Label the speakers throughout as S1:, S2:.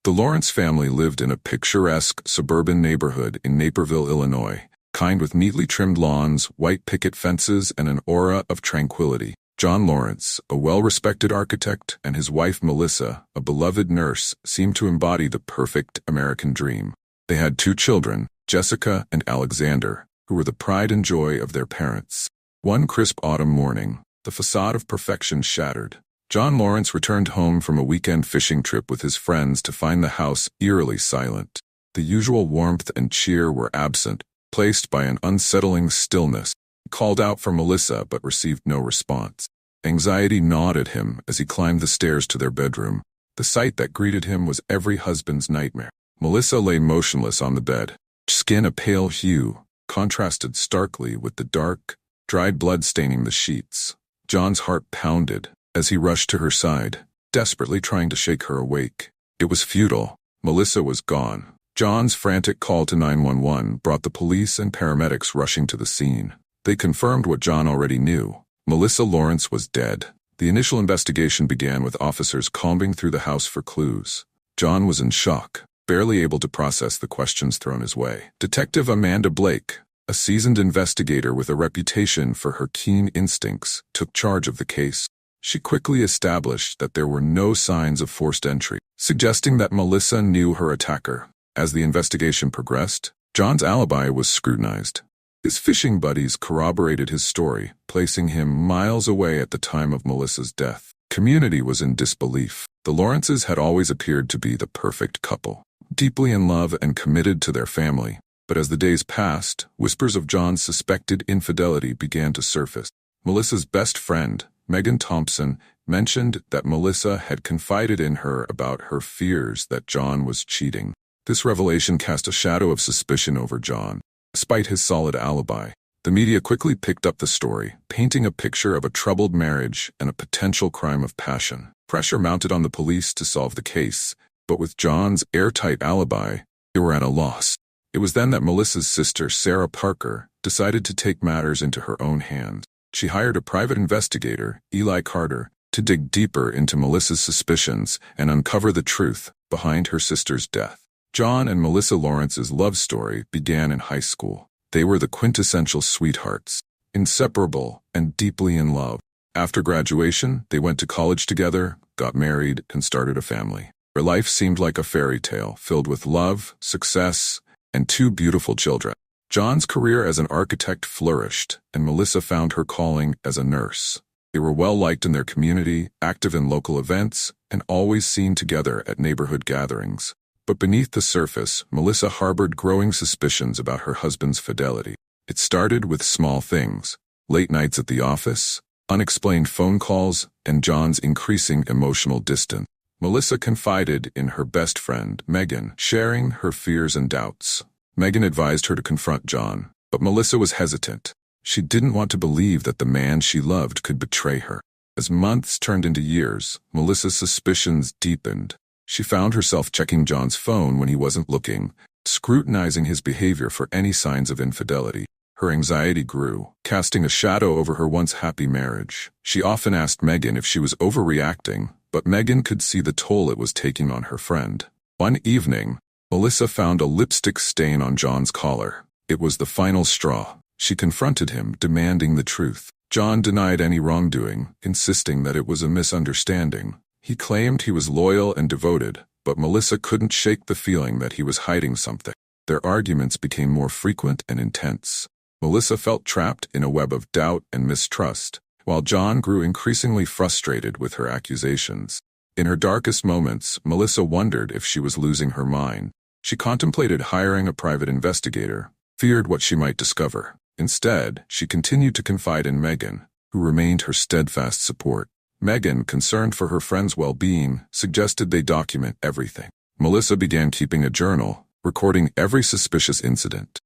S1: The Lawrence family lived in a picturesque suburban neighborhood in Naperville, Illinois, kind with neatly trimmed lawns, white picket fences, and an aura of tranquility. John Lawrence, a well-respected architect, and his wife Melissa, a beloved nurse, seemed to embody the perfect American dream. They had 2 children, Jessica and Alexander, who were the pride and joy of their parents. One crisp autumn morning, the facade of perfection shattered. John Lawrence returned home from a weekend fishing trip with his friends to find the house eerily silent. The usual warmth and cheer were absent, placed by an unsettling stillness. He called out for Melissa but received no response. Anxiety gnawed at him as he climbed the stairs to their bedroom. The sight that greeted him was every husband's nightmare. Melissa lay motionless on the bed, skin a pale hue, contrasted starkly with the dark, dried blood staining the sheets. John's heart pounded as he rushed to her side, desperately trying to shake her awake. It was futile. Melissa was gone. John's frantic call to 911 brought the police and paramedics rushing to the scene. They confirmed what John already knew. Melissa Lawrence was dead. The initial investigation began with officers combing through the house for clues. John was in shock, barely able to process the questions thrown his way. Detective Amanda Blake, a seasoned investigator with a reputation for her keen instincts, took charge of the case. She quickly established that there were no signs of forced entry, suggesting that Melissa knew her attacker. As the investigation progressed, John's alibi was scrutinized. His fishing buddies corroborated his story, placing him miles away at the time of Melissa's death. Community was in disbelief. The Lawrences had always appeared to be the perfect couple, deeply in love and committed to their family. But as the days passed, whispers of John's suspected infidelity began to surface. Melissa's best friend, Megan Thompson, mentioned that Melissa had confided in her about her fears that John was cheating. This revelation cast a shadow of suspicion over John. Despite his solid alibi, the media quickly picked up the story, painting a picture of a troubled marriage and a potential crime of passion. Pressure mounted on the police to solve the case, but with John's airtight alibi, they were at a loss. It was then that Melissa's sister, Sarah Parker, decided to take matters into her own hands. She hired a private investigator, Eli Carter, to dig deeper into Melissa's suspicions and uncover the truth behind her sister's death. John and Melissa Lawrence's love story began in high school. They were the quintessential sweethearts, inseparable and deeply in love. After graduation, they went to college together, got married, and started a family. Their life seemed like a fairy tale, filled with love, success, and 2 beautiful children. John's career as an architect flourished, and Melissa found her calling as a nurse. They were well-liked in their community, active in local events, and always seen together at neighborhood gatherings. But beneath the surface, Melissa harbored growing suspicions about her husband's fidelity. It started with small things: late nights at the office, unexplained phone calls, and John's increasing emotional distance. Melissa confided in her best friend, Megan, sharing her fears and doubts. Megan advised her to confront John, but Melissa was hesitant. She didn't want to believe that the man she loved could betray her. As months turned into years, Melissa's suspicions deepened. She found herself checking John's phone when he wasn't looking, scrutinizing his behavior for any signs of infidelity. Her anxiety grew, casting a shadow over her once happy marriage. She often asked Megan if she was overreacting, but Megan could see the toll it was taking on her friend. One evening, Melissa found a lipstick stain on John's collar. It was the final straw. She confronted him, demanding the truth. John denied any wrongdoing, insisting that it was a misunderstanding. He claimed he was loyal and devoted, but Melissa couldn't shake the feeling that he was hiding something. Their arguments became more frequent and intense. Melissa felt trapped in a web of doubt and mistrust, while John grew increasingly frustrated with her accusations. In her darkest moments, Melissa wondered if she was losing her mind. She contemplated hiring a private investigator, feared what she might discover. Instead, she continued to confide in Megan, who remained her steadfast support. Megan, concerned for her friend's well-being, suggested they document everything. Melissa began keeping a journal, recording every suspicious incident,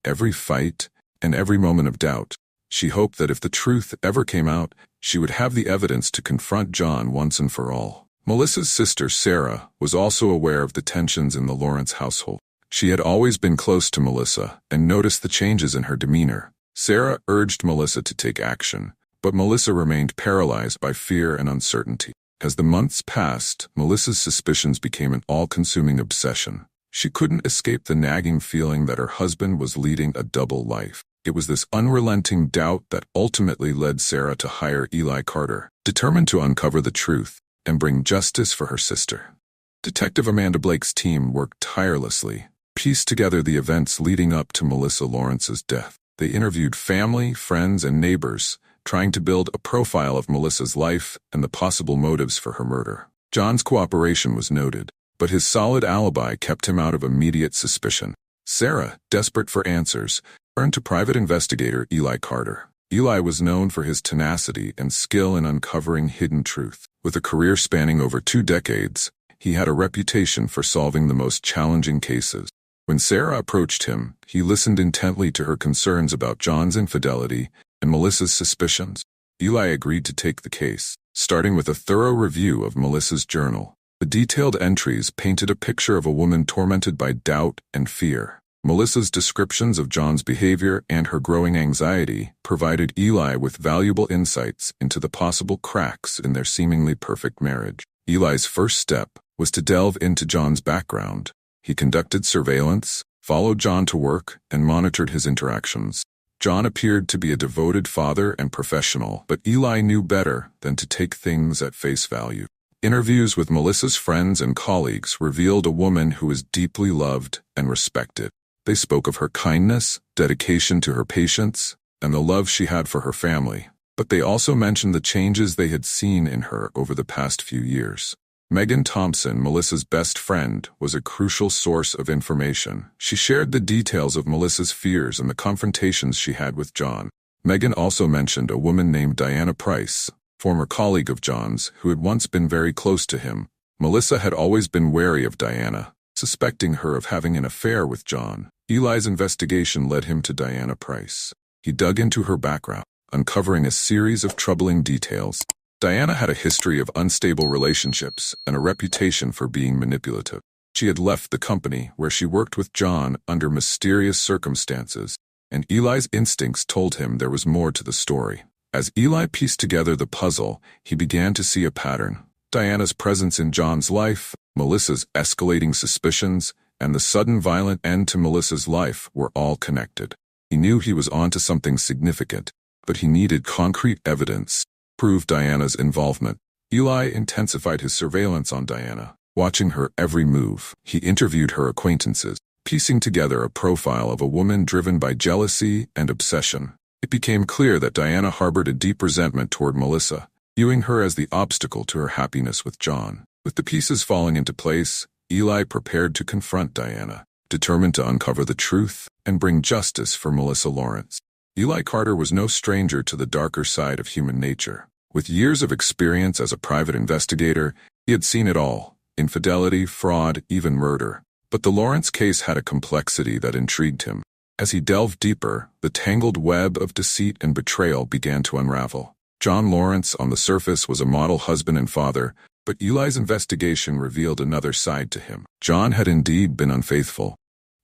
S1: every fight, and every moment of doubt. She hoped that if the truth ever came out, she would have the evidence to confront John once and for all. Melissa's sister, Sarah, was also aware of the tensions in the Lawrence household. She had always been close to Melissa and noticed the changes in her demeanor. Sarah urged Melissa to take action, but Melissa remained paralyzed by fear and uncertainty. As the months passed, Melissa's suspicions became an all-consuming obsession. She couldn't escape the nagging feeling that her husband was leading a double life. It was this unrelenting doubt that ultimately led Sarah to hire Eli Carter, determined to uncover the truth and bring justice for her sister. Detective Amanda Blake's team worked tirelessly, pieced together the events leading up to Melissa Lawrence's death. They interviewed family, friends, and neighbors, trying to build a profile of Melissa's life and the possible motives for her murder. John's cooperation was noted, but his solid alibi kept him out of immediate suspicion. Sarah, desperate for answers, turned to private investigator Eli Carter. Eli was known for his tenacity and skill in uncovering hidden truth. With a career spanning over 2 decades, he had a reputation for solving the most challenging cases. When Sarah approached him, he listened intently to her concerns about John's infidelity and Melissa's suspicions. Eli agreed to take the case, starting with a thorough review of Melissa's journal. The detailed entries painted a picture of a woman tormented by doubt and fear. Melissa's descriptions of John's behavior and her growing anxiety provided Eli with valuable insights into the possible cracks in their seemingly perfect marriage. Eli's first step was to delve into John's background. He conducted surveillance, followed John to work, and monitored his interactions. John appeared to be a devoted father and professional, but Eli knew better than to take things at face value. Interviews with Melissa's friends and colleagues revealed a woman who was deeply loved and respected. They spoke of her kindness, dedication to her patients, and the love she had for her family. But they also mentioned the changes they had seen in her over the past few years. Megan Thompson, Melissa's best friend, was a crucial source of information. She shared the details of Melissa's fears and the confrontations she had with John. Megan also mentioned a woman named Diana Price, former colleague of John's, who had once been very close to him. Melissa had always been wary of Diana, suspecting her of having an affair with John. Eli's investigation led him to Diana Price. He dug into her background, uncovering a series of troubling details. Diana had a history of unstable relationships and a reputation for being manipulative. She had left the company where she worked with John under mysterious circumstances, and Eli's instincts told him there was more to the story. As Eli pieced together the puzzle, he began to see a pattern. Diana's presence in John's life, Melissa's escalating suspicions, and the sudden violent end to Melissa's life were all connected. He knew he was onto something significant, but he needed concrete evidence to prove Diana's involvement. Eli intensified his surveillance on Diana, watching her every move. He interviewed her acquaintances, piecing together a profile of a woman driven by jealousy and obsession. It became clear that Diana harbored a deep resentment toward Melissa, viewing her as the obstacle to her happiness with John. With the pieces falling into place, Eli prepared to confront Diana, determined to uncover the truth and bring justice for Melissa Lawrence. Eli Carter was no stranger to the darker side of human nature. With years of experience as a private investigator, he had seen it all: infidelity, fraud, even murder. But the Lawrence case had a complexity that intrigued him. As he delved deeper, the tangled web of deceit and betrayal began to unravel. John Lawrence, on the surface, was a model husband and father, but Eli's investigation revealed another side to him. John had indeed been unfaithful,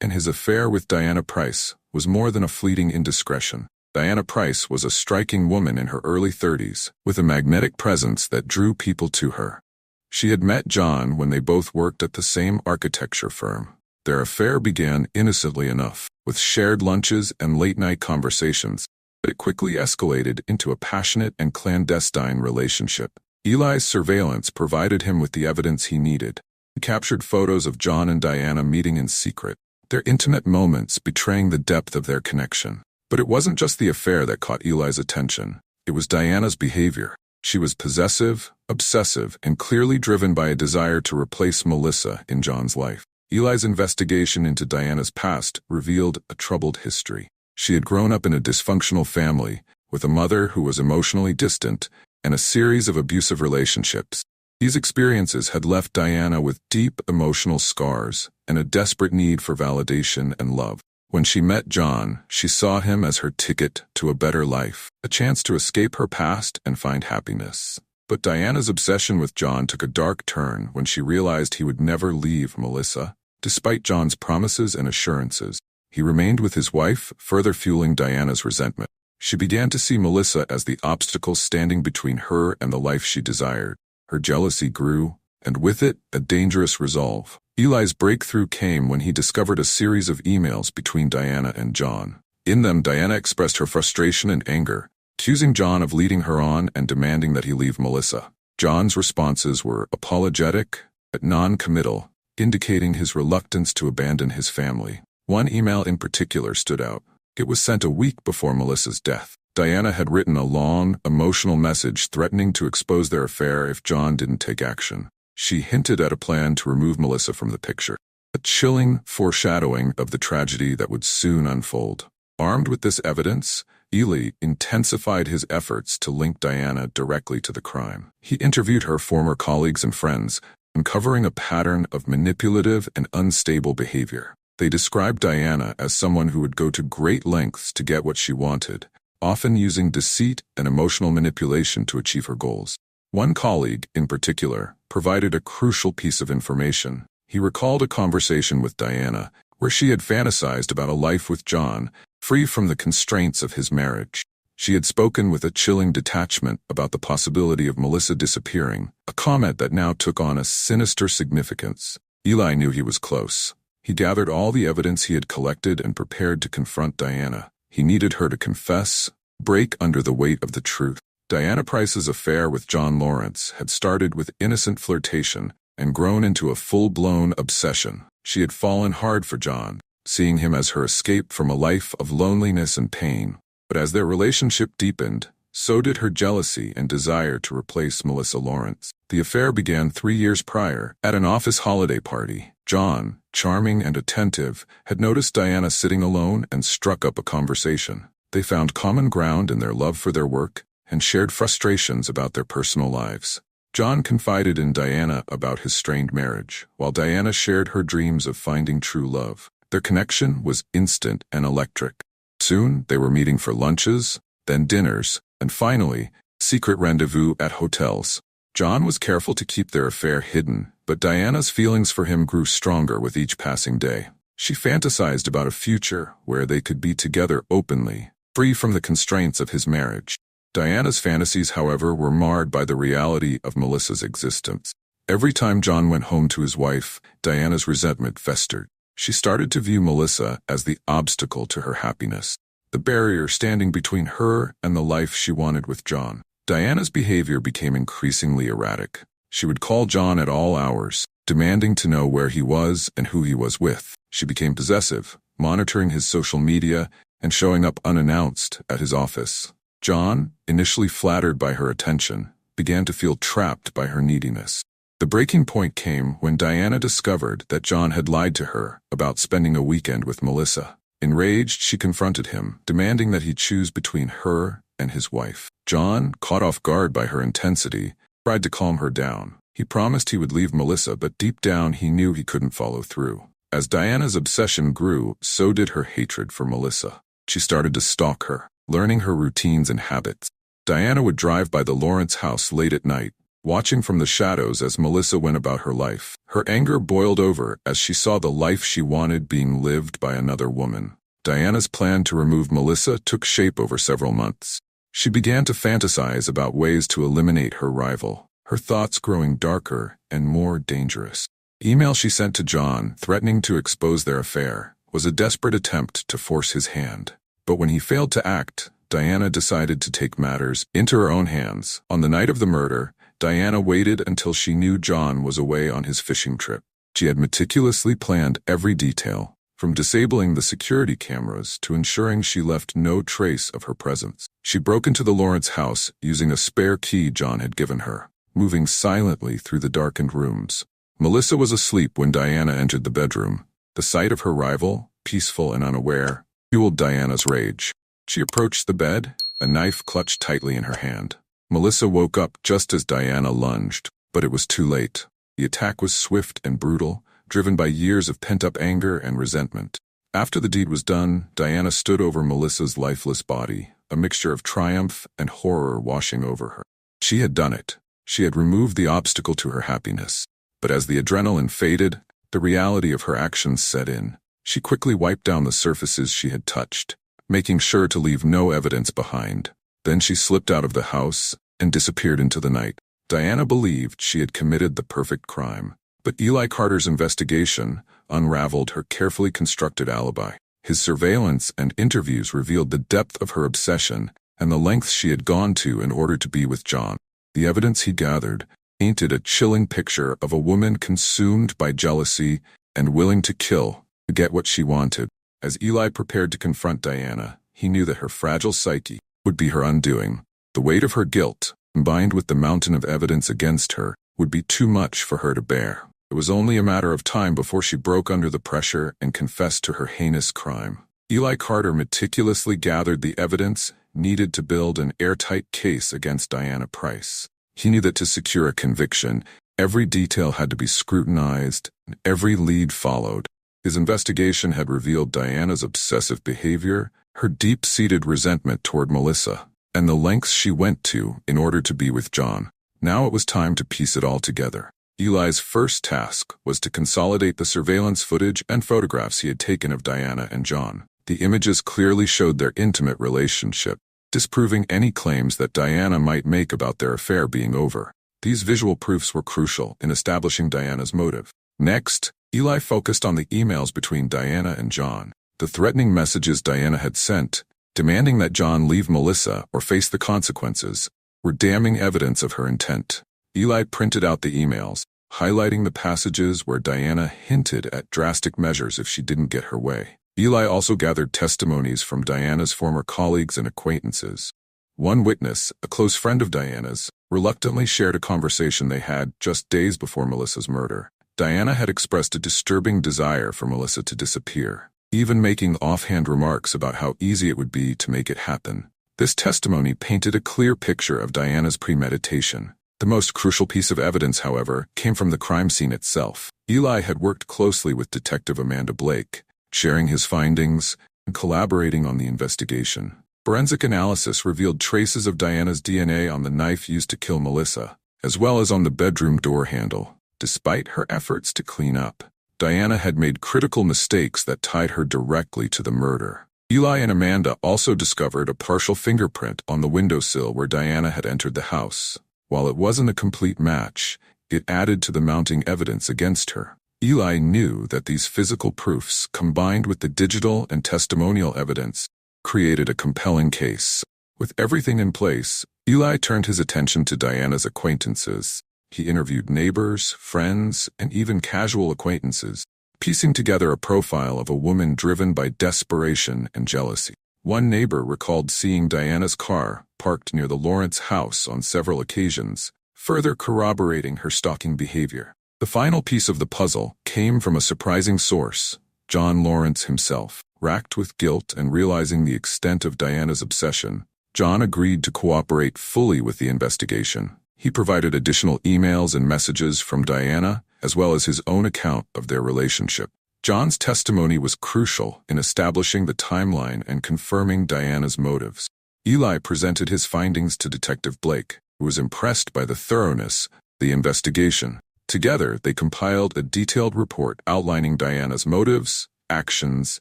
S1: and his affair with Diana Price was more than a fleeting indiscretion. Diana Price was a striking woman in her early 30s, with a magnetic presence that drew people to her. She had met John when they both worked at the same architecture firm. Their affair began innocently enough, with shared lunches and late-night conversations, but it quickly escalated into a passionate and clandestine relationship. Eli's surveillance provided him with the evidence he needed. He captured photos of John and Diana meeting in secret, their intimate moments betraying the depth of their connection. But it wasn't just the affair that caught Eli's attention. It was Diana's behavior. She was possessive, obsessive, and clearly driven by a desire to replace Melissa in John's life. Eli's investigation into Diana's past revealed a troubled history. She had grown up in a dysfunctional family, with a mother who was emotionally distant, and a series of abusive relationships. These experiences had left Diana with deep emotional scars and a desperate need for validation and love. When she met John, she saw him as her ticket to a better life, a chance to escape her past and find happiness. But Diana's obsession with John took a dark turn when she realized he would never leave Melissa. Despite John's promises and assurances, he remained with his wife, further fueling Diana's resentment. She began to see Melissa as the obstacle standing between her and the life she desired. Her jealousy grew, and with it, a dangerous resolve. Eli's breakthrough came when he discovered a series of emails between Diana and John. In them, Diana expressed her frustration and anger, accusing John of leading her on and demanding that he leave Melissa. John's responses were apologetic, but non-committal, indicating his reluctance to abandon his family. One email in particular stood out. It was sent a week before Melissa's death. Diana had written a long, emotional message threatening to expose their affair if John didn't take action. She hinted at a plan to remove Melissa from the picture, a chilling foreshadowing of the tragedy that would soon unfold. Armed with this evidence, Eli intensified his efforts to link Diana directly to the crime. He interviewed her former colleagues and friends, uncovering a pattern of manipulative and unstable behavior. They described Diana as someone who would go to great lengths to get what she wanted, often using deceit and emotional manipulation to achieve her goals. One colleague, in particular, provided a crucial piece of information. He recalled a conversation with Diana where she had fantasized about a life with John, free from the constraints of his marriage. She had spoken with a chilling detachment about the possibility of Melissa disappearing, a comment that now took on a sinister significance. Eli knew he was close. He gathered all the evidence he had collected and prepared to confront Diana. He needed her to confess, break under the weight of the truth. Diana Price's affair with John Lawrence had started with innocent flirtation and grown into a full-blown obsession. She had fallen hard for John, seeing him as her escape from a life of loneliness and pain. But as their relationship deepened, so did her jealousy and desire to replace Melissa Lawrence. The affair began 3 years prior, at an office holiday party. John, charming and attentive, had noticed Diana sitting alone and struck up a conversation. They found common ground in their love for their work and shared frustrations about their personal lives. John confided in Diana about his strained marriage, while Diana shared her dreams of finding true love. Their connection was instant and electric. Soon, they were meeting for lunches, then dinners, and finally, secret rendezvous at hotels. John was careful to keep their affair hidden, but Diana's feelings for him grew stronger with each passing day. She fantasized about a future where they could be together openly, free from the constraints of his marriage. Diana's fantasies, however, were marred by the reality of Melissa's existence. Every time John went home to his wife, Diana's resentment festered. She started to view Melissa as the obstacle to her happiness, the barrier standing between her and the life she wanted with John. Diana's behavior became increasingly erratic. She would call John at all hours, demanding to know where he was and who he was with. She became possessive, monitoring his social media and showing up unannounced at his office. John, initially flattered by her attention, began to feel trapped by her neediness. The breaking point came when Diana discovered that John had lied to her about spending a weekend with Melissa. Enraged, she confronted him, demanding that he choose between her and his wife. John, caught off guard by her intensity, tried to calm her down. He promised he would leave Melissa, but deep down he knew he couldn't follow through. As Diana's obsession grew, so did her hatred for Melissa. She started to stalk her, learning her routines and habits. Diana would drive by the Lawrence house late at night, watching from the shadows as Melissa went about her life. Her anger boiled over as she saw the life she wanted being lived by another woman. Diana's plan to remove Melissa took shape over several months. She began to fantasize about ways to eliminate her rival, her thoughts growing darker and more dangerous. Email she sent to John, threatening to expose their affair, was a desperate attempt to force his hand. But when he failed to act, Diana decided to take matters into her own hands. On the night of the murder, Diana waited until she knew John was away on his fishing trip. She had meticulously planned every detail, from disabling the security cameras to ensuring she left no trace of her presence. She broke into the Lawrence house using a spare key John had given her, moving silently through the darkened rooms. Melissa was asleep when Diana entered the bedroom. The sight of her rival, peaceful and unaware, fueled Diana's rage. She approached the bed, a knife clutched tightly in her hand. Melissa woke up just as Diana lunged, but it was too late. The attack was swift and brutal, driven by years of pent-up anger and resentment. After the deed was done, Diana stood over Melissa's lifeless body, a mixture of triumph and horror washing over her. She had done it. She had removed the obstacle to her happiness. But as the adrenaline faded, the reality of her actions set in. She quickly wiped down the surfaces she had touched, making sure to leave no evidence behind. Then she slipped out of the house and disappeared into the night. Diana believed she had committed the perfect crime, but Eli Carter's investigation unraveled her carefully constructed alibi. His surveillance and interviews revealed the depth of her obsession and the lengths she had gone to in order to be with John. The evidence he gathered painted a chilling picture of a woman consumed by jealousy and willing to kill to get what she wanted. As Eli prepared to confront Diana, he knew that her fragile psyche would be her undoing. The weight of her guilt, combined with the mountain of evidence against her, would be too much for her to bear. It was only a matter of time before she broke under the pressure and confessed to her heinous crime. Eli Carter meticulously gathered the evidence needed to build an airtight case against Diana Price. He knew that to secure a conviction, every detail had to be scrutinized and every lead followed. His investigation had revealed Diana's obsessive behavior, her deep-seated resentment toward Melissa, and the lengths she went to in order to be with John. Now it was time to piece it all together. Eli's first task was to consolidate the surveillance footage and photographs he had taken of Diana and John. The images clearly showed their intimate relationship, disproving any claims that Diana might make about their affair being over. These visual proofs were crucial in establishing Diana's motive. Next, Eli focused on the emails between Diana and John. The threatening messages Diana had sent, demanding that John leave Melissa or face the consequences, were damning evidence of her intent. Eli printed out the emails, highlighting the passages where Diana hinted at drastic measures if she didn't get her way. Eli also gathered testimonies from Diana's former colleagues and acquaintances. One witness, a close friend of Diana's, reluctantly shared a conversation they had just days before Melissa's murder. Diana had expressed a disturbing desire for Melissa to disappear, even making offhand remarks about how easy it would be to make it happen. This testimony painted a clear picture of Diana's premeditation. The most crucial piece of evidence, however, came from the crime scene itself. Eli had worked closely with Detective Amanda Blake, sharing his findings and collaborating on the investigation. Forensic analysis revealed traces of Diana's DNA on the knife used to kill Melissa, as well as on the bedroom door handle. Despite her efforts to clean up, Diana had made critical mistakes that tied her directly to the murder. Eli and Amanda also discovered a partial fingerprint on the windowsill where Diana had entered the house. While it wasn't a complete match, it added to the mounting evidence against her. Eli knew that these physical proofs, combined with the digital and testimonial evidence, created a compelling case. With everything in place, Eli turned his attention to Diana's acquaintances. He interviewed neighbors, friends, and even casual acquaintances, piecing together a profile of a woman driven by desperation and jealousy. One neighbor recalled seeing Diana's car parked near the Lawrence house on several occasions, further corroborating her stalking behavior. The final piece of the puzzle came from a surprising source, John Lawrence himself. Racked with guilt and realizing the extent of Diana's obsession, John agreed to cooperate fully with the investigation. He provided additional emails and messages from Diana, as well as his own account of their relationship. John's testimony was crucial in establishing the timeline and confirming Diana's motives. Eli presented his findings to Detective Blake, who was impressed by the thoroughness of the investigation. Together, they compiled a detailed report outlining Diana's motives, actions,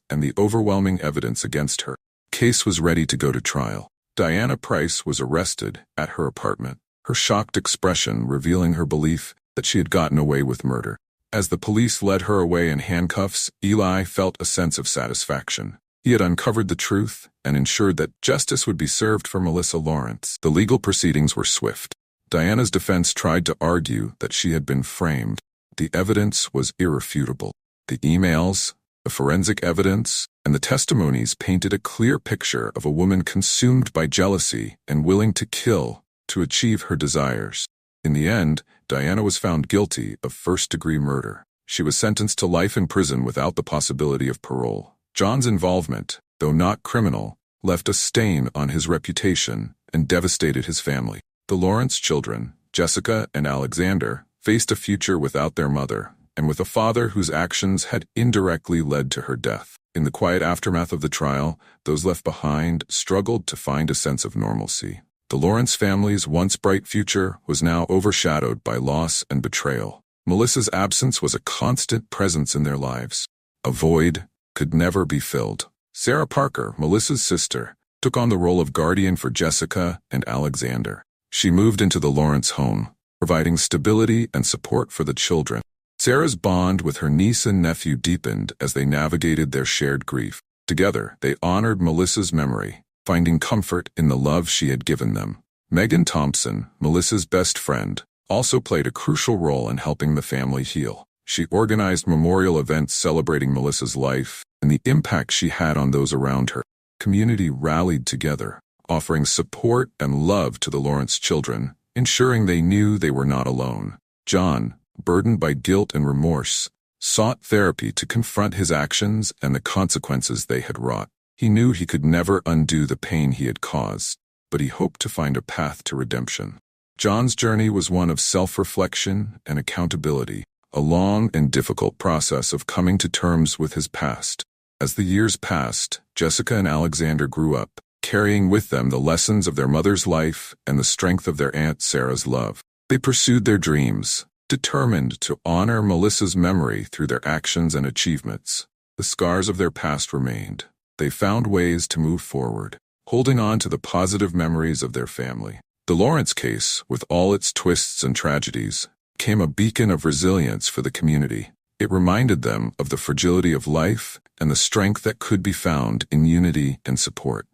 S1: and the overwhelming evidence against her. The case was ready to go to trial. Diana Price was arrested at her apartment, her shocked expression revealing her belief that she had gotten away with murder. As the police led her away in handcuffs, Eli felt a sense of satisfaction. He had uncovered the truth and ensured that justice would be served for Melissa Lawrence. The legal proceedings were swift. Diana's defense tried to argue that she had been framed. The evidence was irrefutable. The emails, the forensic evidence, and the testimonies painted a clear picture of a woman consumed by jealousy and willing to kill to achieve her desires. In the end, Diana was found guilty of first-degree murder. She was sentenced to life in prison without the possibility of parole. John's involvement, though not criminal, left a stain on his reputation and devastated his family. The Lawrence children, Jessica and Alexander, faced a future without their mother, and with a father whose actions had indirectly led to her death. In the quiet aftermath of the trial, those left behind struggled to find a sense of normalcy. The Lawrence family's once bright future was now overshadowed by loss and betrayal. Melissa's absence was a constant presence in their lives. A void could never be filled. Sarah Parker, Melissa's sister, took on the role of guardian for Jessica and Alexander. She moved into the Lawrence home, providing stability and support for the children. Sarah's bond with her niece and nephew deepened as they navigated their shared grief. Together, they honored Melissa's memory, finding comfort in the love she had given them. Megan Thompson, Melissa's best friend, also played a crucial role in helping the family heal. She organized memorial events celebrating Melissa's life and the impact she had on those around her. Community rallied together, offering support and love to the Lawrence children, ensuring they knew they were not alone. John, burdened by guilt and remorse, sought therapy to confront his actions and the consequences they had wrought. He knew he could never undo the pain he had caused, but he hoped to find a path to redemption. John's journey was one of self-reflection and accountability, a long and difficult process of coming to terms with his past. As the years passed, Jessica and Alexander grew up, carrying with them the lessons of their mother's life and the strength of their Aunt Sarah's love. They pursued their dreams, determined to honor Melissa's memory through their actions and achievements. The scars of their past remained. They found ways to move forward, holding on to the positive memories of their family. The Lawrence case, with all its twists and tragedies, became a beacon of resilience for the community. It reminded them of the fragility of life and the strength that could be found in unity and support.